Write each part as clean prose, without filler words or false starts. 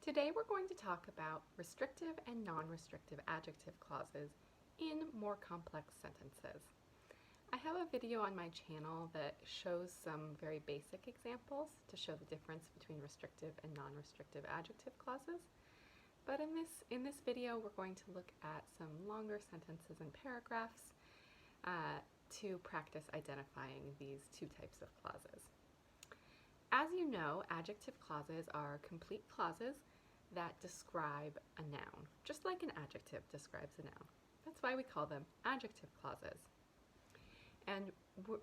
Today we're going to talk about restrictive and non-restrictive adjective clauses in more complex sentences. I have a video on my channel that shows some very basic examples to show the difference between restrictive and non-restrictive adjective clauses. But in this video we're going to look at some longer sentences and paragraphs to practice identifying these two types of clauses. As you know, adjective clauses are complete clauses that describe a noun, just like an adjective describes a noun. That's why we call them adjective clauses. And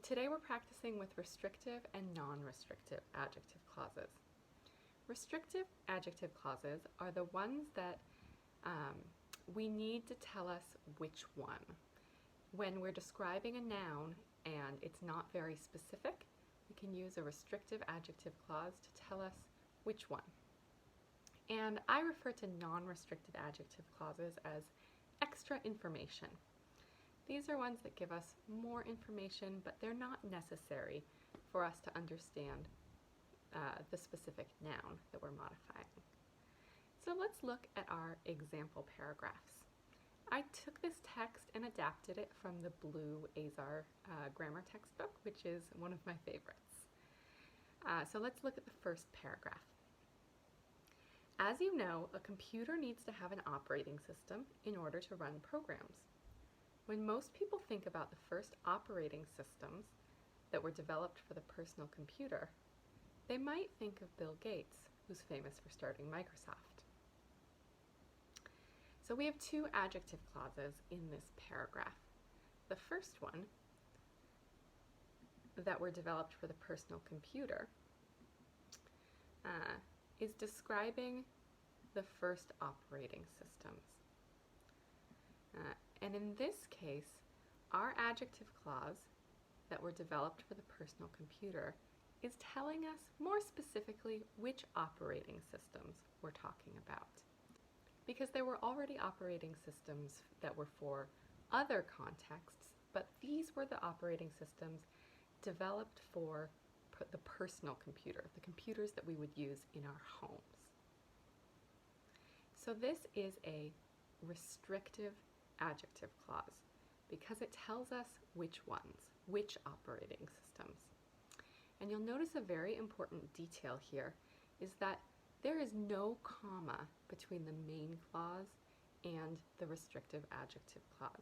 today we're practicing with restrictive and non-restrictive adjective clauses. Restrictive adjective clauses are the ones that we need to tell us which one. When we're describing a noun and it's not very specific, we can use a restrictive adjective clause to tell us which one. And I refer to non-restrictive adjective clauses as extra information. These are ones that give us more information, but they're not necessary for us to understand the specific noun that we're modifying. So let's look at our example paragraphs. I took this text and adapted it from the blue Azar grammar textbook, which is one of my favorites. So let's look at the first paragraph. As you know, a computer needs to have an operating system in order to run programs. When most people think about the first operating systems that were developed for the personal computer, they might think of Bill Gates, who's famous for starting Microsoft. So we have two adjective clauses in this paragraph. The first one, that were developed for the personal computer, is describing the first operating systems. And in this case, our adjective clause that were developed for the personal computer is telling us more specifically which operating systems we're talking about. Because there were already operating systems that were for other contexts, but these were the operating systems developed for the personal computer, the computers that we would use in our homes. So this is a restrictive adjective clause because it tells us which ones, which operating systems. And you'll notice a very important detail here is that there is no comma between the main clause and the restrictive adjective clause.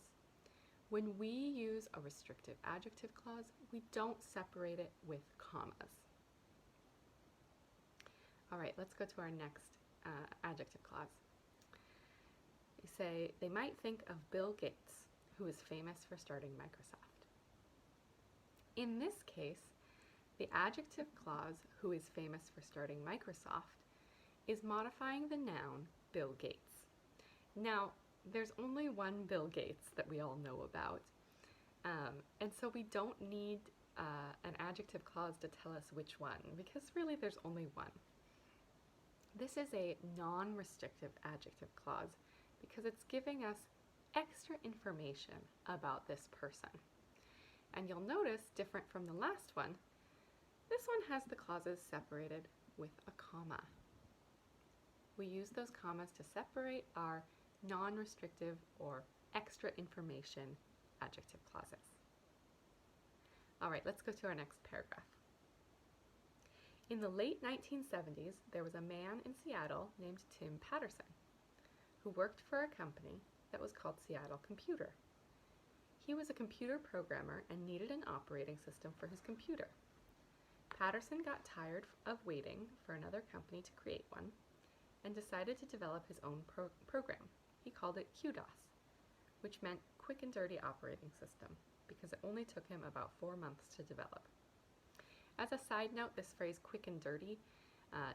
When we use a restrictive adjective clause, we don't separate it with commas. All right, let's go to our next adjective clause. We say, they might think of Bill Gates, who is famous for starting Microsoft. In this case, the adjective clause, who is famous for starting Microsoft, is modifying the noun Bill Gates. Now, there's only one Bill Gates that we all know about, and so we don't need an adjective clause to tell us which one, because really there's only one. This is a non-restrictive adjective clause because it's giving us extra information about this person. And you'll notice, different from the last one, this one has the clauses separated with a comma. We use those commas to separate our non-restrictive or extra information adjective clauses. All right, let's go to our next paragraph. In the late 1970s, there was a man in Seattle named Tim Patterson who worked for a company that was called Seattle Computer. He was a computer programmer and needed an operating system for his computer. Patterson got tired of waiting for another company to create one and decided to develop his own program. He called it QDOS, which meant Quick and Dirty Operating System, because it only took him about 4 months to develop. As a side note, this phrase quick and dirty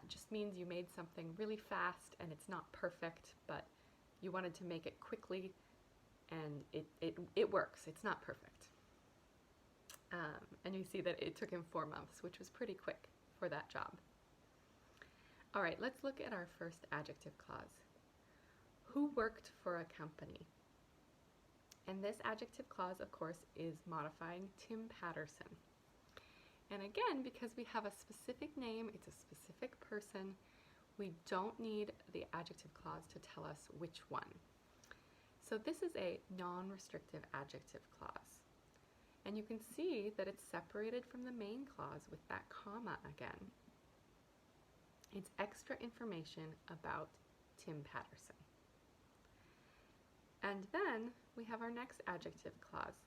just means you made something really fast and it's not perfect, but you wanted to make it quickly and it works. It's not perfect. And you see that it took him 4 months, which was pretty quick for that job. All right, let's look at our first adjective clause. Who worked for a company? And this adjective clause, of course, is modifying Tim Patterson. And again, because we have a specific name, it's a specific person, we don't need the adjective clause to tell us which one. So this is a non-restrictive adjective clause. And you can see that it's separated from the main clause with that comma again. It's extra information about Tim Patterson. And then we have our next adjective clause.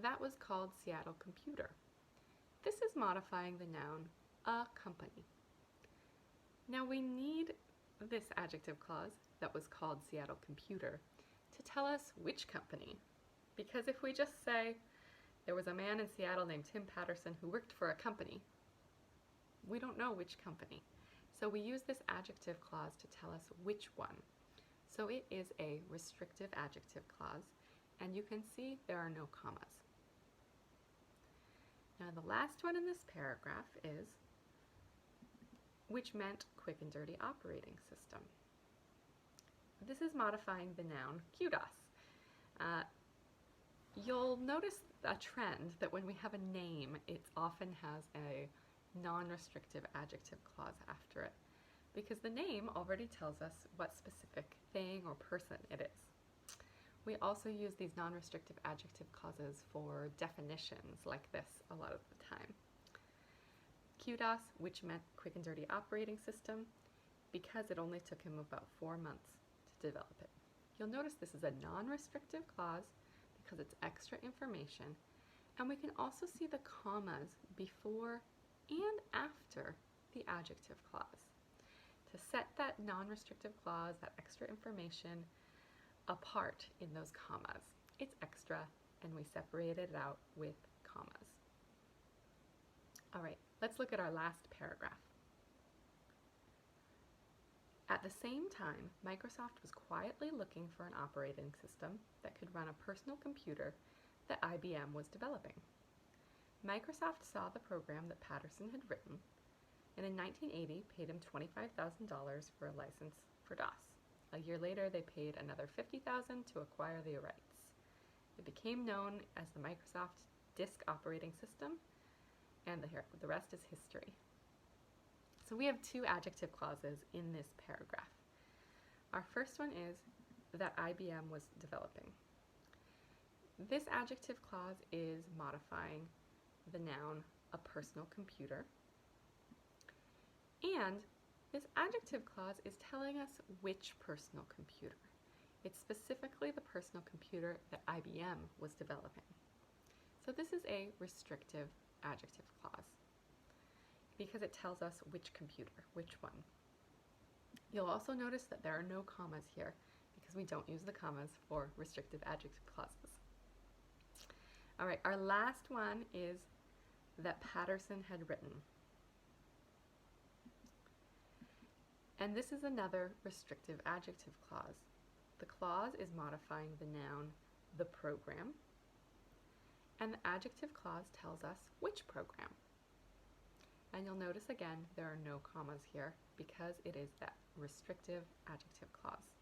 That was called Seattle Computer. This is modifying the noun a company. Now we need this adjective clause, that was called Seattle Computer, to tell us which company. Because if we just say, there was a man in Seattle named Tim Patterson who worked for a company, we don't know which company. So we use this adjective clause to tell us which one. So it is a restrictive adjective clause, and you can see there are no commas. Now the last one in this paragraph is, which meant quick and dirty operating system. This is modifying the noun QDOS. You'll notice a trend that when we have a name, it often has a non-restrictive adjective clause after it, because the name already tells us what specific thing or person it is. We also use these non-restrictive adjective clauses for definitions like this a lot of the time. QDOS, which meant quick and dirty operating system, because it only took him about 4 months to develop it. You'll notice this is a non-restrictive clause because it's extra information, and we can also see the commas before and after the adjective clause to set that non-restrictive clause, that extra information, apart in those commas. It's extra, and we separated it out with commas. All right, let's look at our last paragraph. At the same time, Microsoft was quietly looking for an operating system that could run a personal computer that IBM was developing. Microsoft saw the program that Patterson had written, and in 1980 paid him $25,000 for a license for DOS. A year later, they paid another $50,000 to acquire the rights. It became known as the Microsoft Disk Operating System, and the rest is history. So we have two adjective clauses in this paragraph. Our first one is that IBM was developing. This adjective clause is modifying the noun a personal computer. And this adjective clause is telling us which personal computer. It's specifically the personal computer that IBM was developing. So this is a restrictive adjective clause because it tells us which computer, which one. You'll also notice that there are no commas here because we don't use the commas for restrictive adjective clauses. All right, our last one is that Patterson had written. And this is another restrictive adjective clause. The clause is modifying the noun the program, and the adjective clause tells us which program. And you'll notice again there are no commas here because it is that restrictive adjective clause.